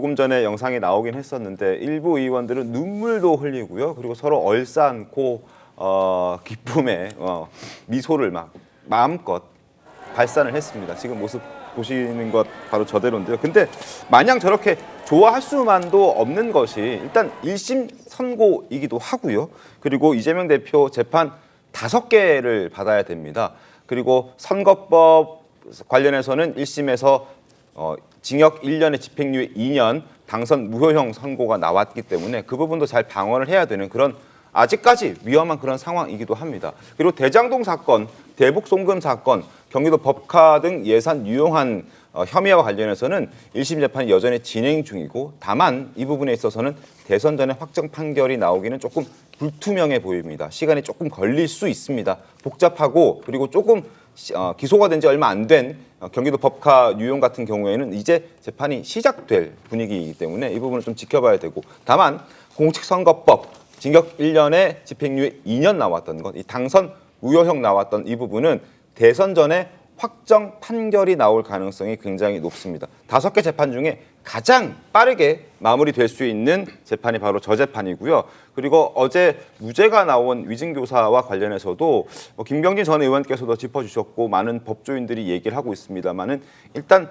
조금 전에 영상이 나오긴 했었는데 일부 의원들은 눈물도 흘리고요. 그리고 서로 얼싸안고 기쁨에 미소를 막 마음껏 발산을 했습니다. 지금 모습 보시는 것 바로 저대로인데요. 근데 마냥 저렇게 좋아할 수만도 없는 것이 일단 1심 선고이기도 하고요. 그리고 이재명 대표 재판 5개를 받아야 됩니다. 그리고 선거법 관련해서는 1심에서 징역 1년에 집행유예 2년, 당선 무효형 선고가 나왔기 때문에 그 부분도 잘 방어를 해야 되는 그런 아직까지 위험한 그런 상황이기도 합니다. 그리고 대장동 사건, 대북 송금 사건, 경기도 법카 등 예산 유용한 혐의와 관련해서는 1심 재판이 여전히 진행 중이고 다만 이 부분에 있어서는 대선 전에 확정 판결이 나오기는 조금 불투명해 보입니다. 시간이 조금 걸릴 수 있습니다. 복잡하고 그리고 조금 기소가 된 지 얼마 안 된 경기도 법카 유용 같은 경우에는 이제 재판이 시작될 분위기이기 때문에 이 부분을 좀 지켜봐야 되고 다만 공직선거법 징역 1년에 집행유예 2년 나왔던 것, 이 당선 무효형 나왔던 이 부분은 대선 전에 확정 판결이 나올 가능성이 굉장히 높습니다. 5개 재판 중에 가장 빠르게 마무리될 수 있는 재판이 바로 저 재판이고요. 그리고 어제 무죄가 나온 위증교사와 관련해서도 김병진 전 의원께서도 짚어주셨고 많은 법조인들이 얘기를 하고 있습니다만은 일단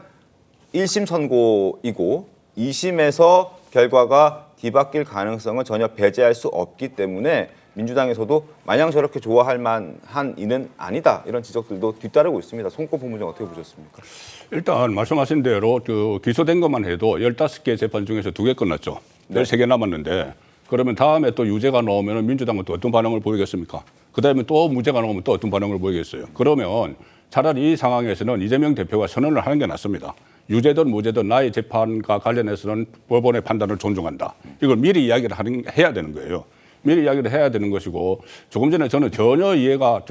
1심 선고이고 2심에서 결과가 뒤바뀔 가능성은 전혀 배제할 수 없기 때문에 민주당에서도 마냥 저렇게 좋아할 만한 이는 아니다. 이런 지적들도 뒤따르고 있습니다. 송권 본부장 어떻게 보셨습니까? 일단 말씀하신 대로 기소된 것만 해도 15개 재판 중에서 2개 끝났죠. 네. 13개 남았는데 그러면 다음에 또 유죄가 나오면 민주당은 또 어떤 반응을 보이겠습니까? 그다음에 또 무죄가 나오면 또 어떤 반응을 보이겠어요? 그러면 차라리 이 상황에서는 이재명 대표가 선언을 하는 게 낫습니다. 유죄든 무죄든 나의 재판과 관련해서는 법원의 판단을 존중한다. 이걸 미리 이야기를 해야 되는 거예요. 미리 이야기를 해야 되는 것이고 조금 전에 저는 전혀 이해가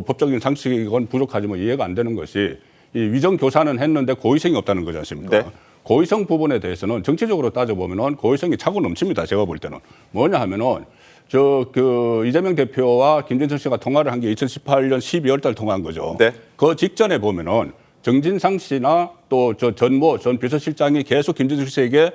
법적인 상식이건 부족하지만 이해가 안 되는 것이 이 위정 교사는 했는데 고의성이 없다는 거지 않습니까? 네. 고의성 부분에 대해서는 정치적으로 따져보면은 고의성이 차고 넘칩니다. 제가 볼 때는 뭐냐 하면은 이재명 대표와 김진성 씨가 통화를 한 게 2018년 12월 달 통화한 거죠. 네. 그 직전에 보면은 정진상 씨나 또 전 비서실장이 계속 김진성 씨에게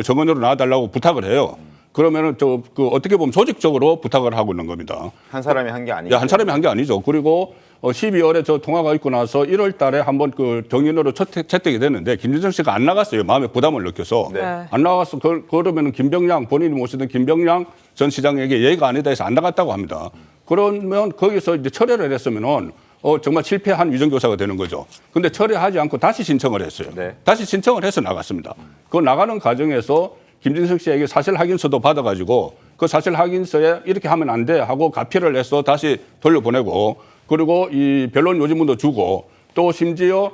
정원으로 나와달라고 부탁을 해요. 그러면은 어떻게 보면 조직적으로 부탁을 하고 있는 겁니다. 한 사람이 한 게 아니죠. 한 사람이 한 게 아니죠. 그리고 12월에 저 통화가 있고 나서 1월 달에 한번 정인으로 채택이 됐는데 김진성 씨가 안 나갔어요. 마음에 부담을 느껴서. 네. 안 나갔어. 그러면은 김병량 본인이 모시던 김병량 전 시장에게 예의가 아니다 해서 안 나갔다고 합니다. 그러면 거기서 이제 철회를 했으면은 정말 실패한 위정교사가 되는 거죠. 근데 철회하지 않고 다시 신청을 했어요. 네. 다시 신청을 해서 나갔습니다. 그 나가는 과정에서 김진성 씨에게 사실 확인서도 받아가지고 그 사실 확인서에 이렇게 하면 안 돼 하고 가피를 해서 다시 돌려보내고 그리고 이 변론 요지문도 주고 또 심지어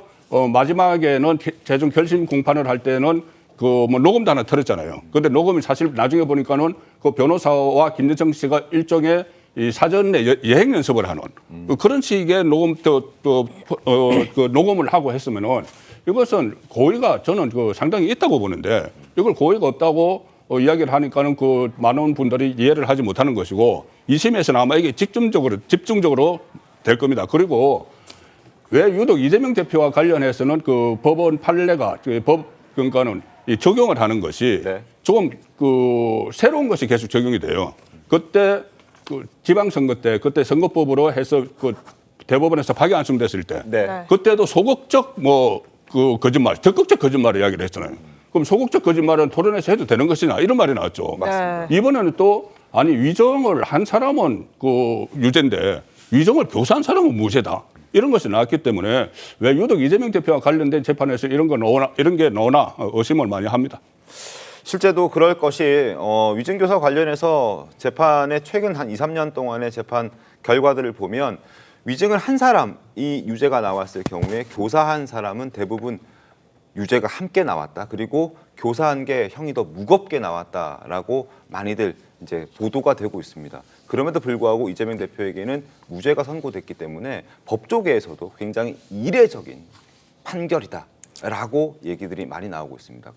마지막에는 최종 결심 공판을 할 때는 녹음도 하나 틀었잖아요. 근데 녹음이 사실 나중에 보니까는 그 변호사와 김진성 씨가 일종의 이 사전에 예행 연습을 하는 그런 식의 녹음을 하고 했으면은 이것은 고의가 저는 상당히 있다고 보는데 이걸 고의가 없다고 이야기를 하니까는 많은 분들이 이해를 하지 못하는 것이고 2심에서는 아마 이게 집중적으로 될 겁니다. 그리고 왜 유독 이재명 대표와 관련해서는 법원 판례가 그러니까는 적용을 하는 것이 네. 조금 새로운 것이 계속 적용이 돼요. 그때 지방선거 때 그때 선거법으로 해서 대법원에서 파기환송됐을 때 네. 그때도 소극적 거짓말, 적극적 거짓말 이야기를 했잖아요. 그럼 소극적 거짓말은 토론에서 해도 되는 것이냐 이런 말이 나왔죠. 맞습니다. 이번에는 또 위정을 한 사람은 유죄인데 위정을 교사한 사람은 무죄다. 이런 것이 나왔기 때문에 왜 유독 이재명 대표와 관련된 재판에서 이런 게 나오나 의심을 많이 합니다. 실제도 그럴 것이 위증교사 관련해서 재판의 최근 한 2, 3년 동안의 재판 결과들을 보면 위증을 한 사람이 유죄가 나왔을 경우에 교사한 사람은 대부분 유죄가 함께 나왔다. 그리고 교사한 게 형이 더 무겁게 나왔다라고 많이들 이제 보도가 되고 있습니다. 그럼에도 불구하고 이재명 대표에게는 무죄가 선고됐기 때문에 법조계에서도 굉장히 이례적인 판결이다라고 얘기들이 많이 나오고 있습니다.